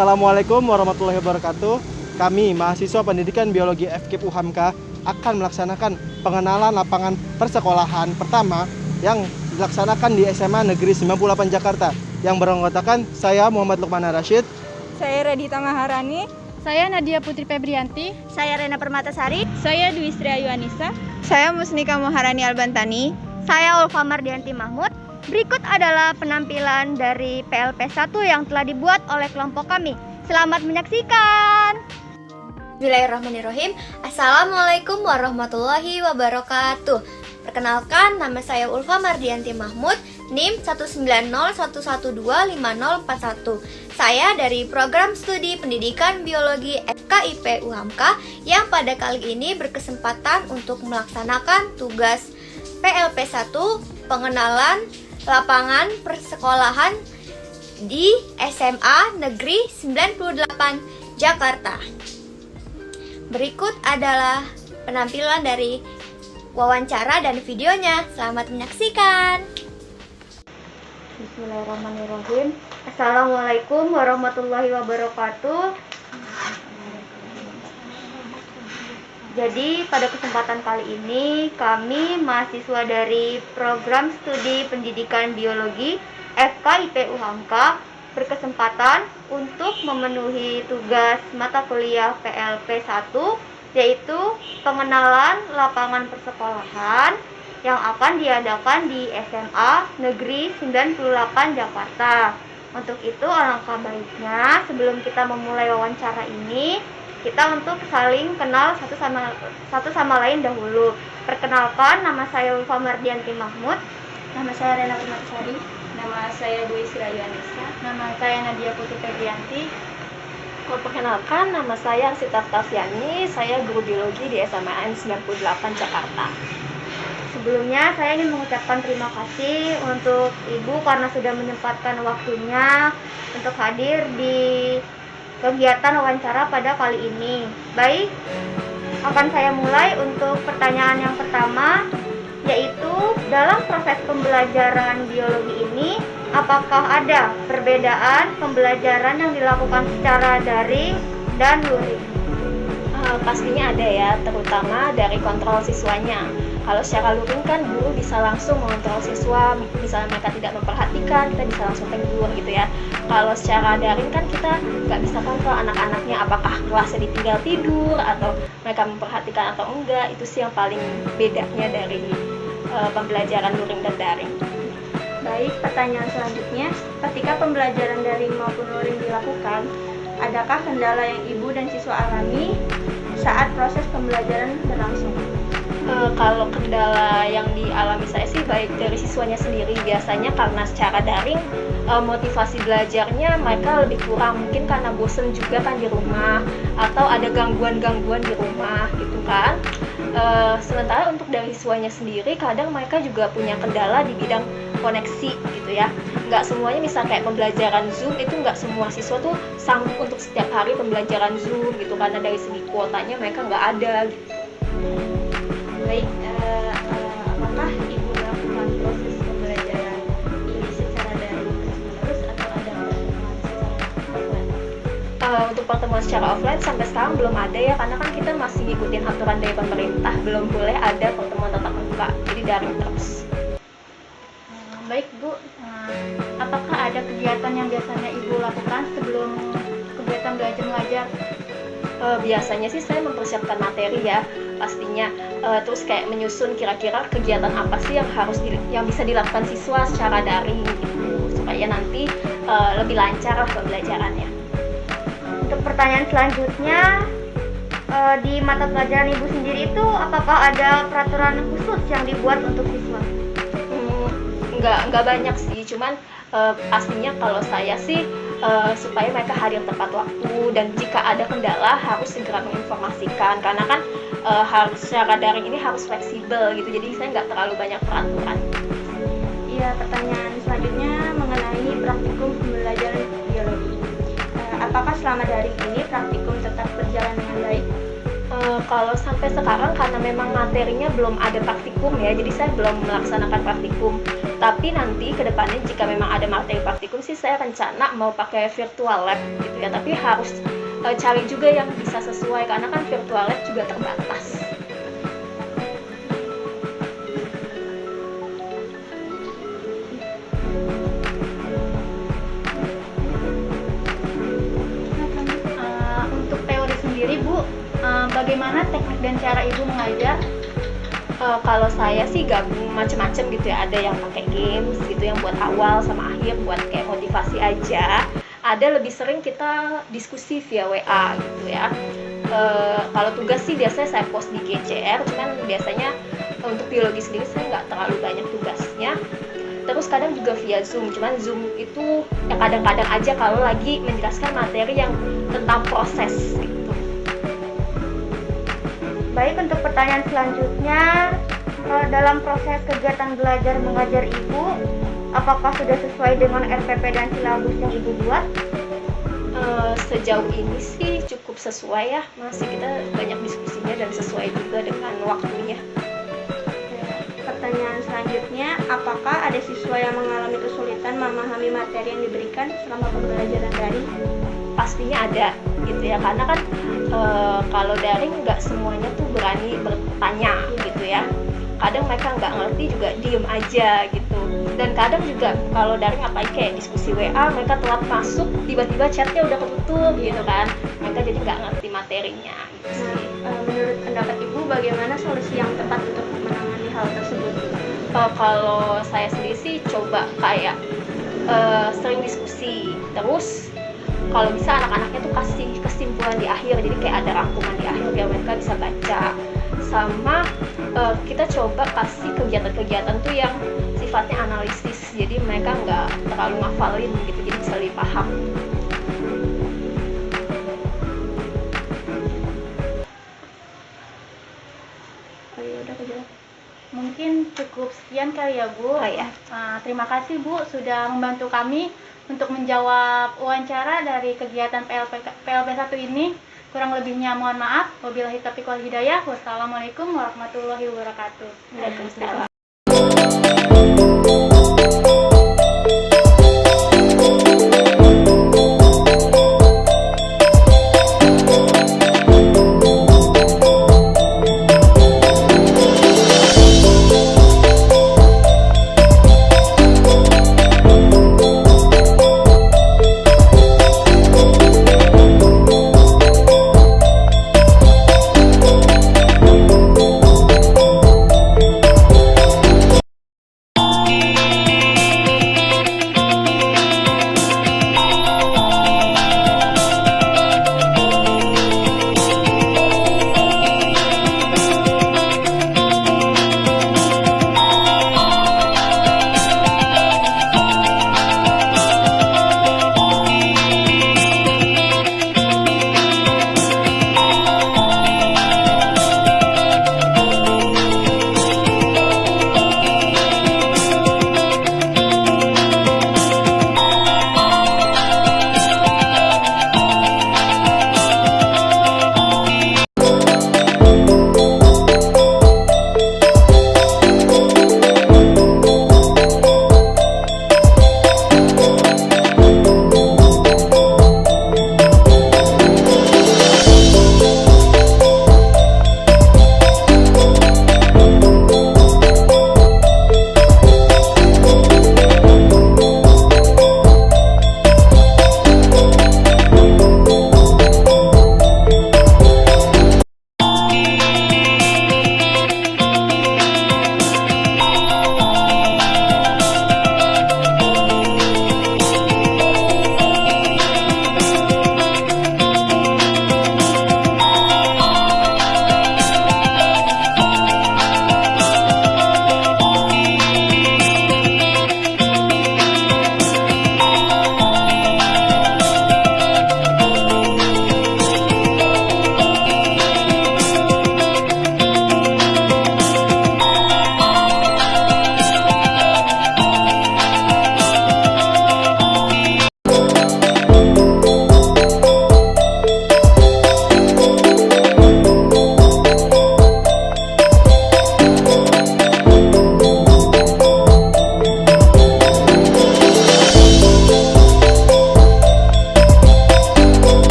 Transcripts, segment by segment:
Assalamualaikum warahmatullahi wabarakatuh. Kami, mahasiswa pendidikan biologi FKIP UHAMKA, akan melaksanakan pengenalan lapangan persekolahan pertama yang dilaksanakan di SMA Negeri 98 Jakarta, yang beranggotakan saya Muhammad Lukman Rashid, saya Radita Maharani, saya Nadia Putri Febrianti, saya Rena Permatasari, saya Dwi Sri Ayu Anissa, saya Musnika Maharani Albantani, saya Ulfa Mardianti Mahmud. Berikut adalah penampilan dari PLP 1 yang telah dibuat oleh kelompok kami. Selamat menyaksikan. Bismillahirrahmanirrahim. Assalamualaikum warahmatullahi wabarakatuh. Perkenalkan, nama saya Ulfa Mardianti Mahmud, NIM 19011125041. Saya dari Program Studi Pendidikan Biologi FKIP UHAMKA yang pada kali ini berkesempatan untuk melaksanakan tugas PLP 1 pengenalan lapangan persekolahan di SMA Negeri 98 Jakarta. Berikut adalah penampilan dari wawancara dan videonya. Selamat menyaksikan. Bismillahirrahmanirrahim. Assalamualaikum warahmatullahi wabarakatuh. Jadi pada kesempatan kali ini kami mahasiswa dari Program Studi Pendidikan Biologi FKIP UHAMKA berkesempatan untuk memenuhi tugas mata kuliah PLP 1, yaitu pengenalan lapangan persekolahan yang akan diadakan di SMA Negeri 98 Jakarta. Untuk itu alangkah baiknya sebelum kita memulai wawancara ini, kita untuk saling kenal satu sama lain dahulu. Perkenalkan, nama saya Ulfa Mardianti Mahmud. nama saya Rena Permatasari, nama saya Dwi Sri Ayu Anissa, nama saya Nadia Putri Febrianti. Perkenalkan, nama saya Arsita Oktaviani, saya guru biologi di SMA 98 Jakarta. Sebelumnya saya ingin mengucapkan terima kasih untuk Ibu karena sudah menyempatkan waktunya untuk hadir di kegiatan wawancara pada kali ini. Baik, akan saya mulai untuk pertanyaan yang pertama, yaitu dalam proses pembelajaran biologi ini, apakah ada perbedaan pembelajaran yang dilakukan secara daring dan luring? Pastinya ada ya, terutama dari kontrol siswanya. Kalau secara luring kan guru bisa langsung mengontrol siswa, misalnya mereka tidak memperhatikan, kita bisa langsung tegur gitu ya. Kalau secara daring kan kita nggak bisa kontrol anak-anaknya, apakah kelasnya ditinggal tidur atau mereka memperhatikan atau enggak. Itu sih yang paling bedanya dari pembelajaran luring dan daring. Baik, pertanyaan selanjutnya, ketika pembelajaran daring maupun luring dilakukan, adakah kendala yang ibu dan siswa alami saat proses pembelajaran berlangsung? Kalau kendala yang dialami saya sih baik dari siswanya sendiri, biasanya karena secara daring motivasi belajarnya mereka lebih kurang, mungkin karena bosen juga kan di rumah atau ada gangguan-gangguan di rumah gitu kan. Sementara untuk dari siswanya sendiri kadang mereka juga punya kendala di bidang koneksi gitu ya. Nggak semuanya, misal kayak pembelajaran Zoom itu nggak semua siswa tuh sanggup untuk setiap hari pembelajaran Zoom gitu, karena dari segi kuotanya mereka nggak ada gitu. Baik, apakah ibu melakukan proses pembelajaran ini secara daring terus atau ada Untuk pertemuan secara offline sampai sekarang belum ada ya, karena kan kita masih ngikutin aturan dari pemerintah, belum boleh ada pertemuan tatap muka, jadi daring terus. Baik Bu, apakah ada kegiatan yang biasanya ibu lakukan sebelum kegiatan belajar mengajar? Biasanya sih saya mempersiapkan materi ya pastinya, terus kayak menyusun kira-kira kegiatan apa sih yang bisa dilakukan siswa secara daring gitu, supaya nanti lebih lancar lah pembelajarannya. Untuk pertanyaan selanjutnya, di mata pelajaran ibu sendiri itu apakah ada peraturan khusus yang dibuat untuk siswa? Nggak banyak sih, cuman pastinya kalau saya sih supaya mereka hadir tepat waktu, dan jika ada kendala harus segera menginformasikan, karena kan harus secara daring ini harus fleksibel gitu, jadi saya nggak terlalu banyak peraturan. Iya, pertanyaan selanjutnya mengenai praktikum pembelajaran biologi. Apakah selama daring ini praktikum tetap berjalan dengan baik? Kalau sampai sekarang karena memang materinya belum ada praktikum ya, jadi saya belum melaksanakan praktikum. Tapi nanti ke depannya jika memang ada materi praktikum sih saya rencana mau pakai virtual lab gitu ya. Tapi harus cari juga yang bisa sesuai karena kan virtual lab juga terbatas. Untuk teori sendiri Bu, bagaimana teknik dan cara Ibu mengajar? Kalau saya sih gabung macam-macam gitu ya, ada yang pakai games gitu yang buat awal sama akhir buat kayak motivasi aja, ada lebih sering kita diskusi via WA gitu ya. Kalau tugas sih biasanya saya post di GCR, cuman biasanya untuk biologi sendiri saya nggak terlalu banyak tugasnya. Terus kadang juga via Zoom, cuman Zoom itu ya kadang-kadang aja kalau lagi menjelaskan materi yang tentang proses gitu. Baik, untuk pertanyaan selanjutnya, dalam proses kegiatan belajar mengajar Ibu, apakah sudah sesuai dengan RPP dan silabus yang Ibu buat? Sejauh ini sih cukup sesuai ya, masih kita banyak diskusinya dan sesuai juga dengan waktunya. Pertanyaan selanjutnya, apakah ada siswa yang mengalami kesulitan memahami materi yang diberikan selama pembelajaran daring? Pastinya ada gitu ya, karena kan kalau daring nggak semuanya tuh berani bertanya gitu ya. Kadang mereka nggak ngerti juga diem aja gitu. Dan kadang juga kalau daring apalagi kayak diskusi WA, mereka telat masuk, tiba-tiba chatnya udah ketutup gitu kan. Mereka jadi nggak ngerti materinya gitu sih. Menurut pendapat Ibu, bagaimana solusi yang tepat untuk menangani hal tersebut? Kalau saya sendiri sih coba kayak sering diskusi, terus kalau bisa anak-anaknya tuh kasih kesimpulan di akhir, jadi kayak ada rangkuman di akhir biar mereka bisa baca. Sama kita coba kasih kegiatan-kegiatan tuh yang sifatnya analisis, jadi mereka nggak terlalu ngafalin gitu, jadi bisa lebih paham. Mungkin cukup sekian kali ya Bu. Ya. Terima kasih Bu sudah membantu kami untuk menjawab wawancara dari kegiatan PLP 1 ini. Kurang lebihnya mohon maaf. Wabillahi taufiq wal hidayah. Wassalamualaikum warahmatullahi wabarakatuh. Waalaikumsalam.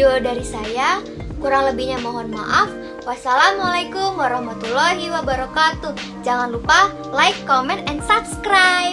video dari saya. Kurang lebihnya mohon maaf. Wassalamualaikum warahmatullahi wabarakatuh. Jangan lupa like, comment, and subscribe.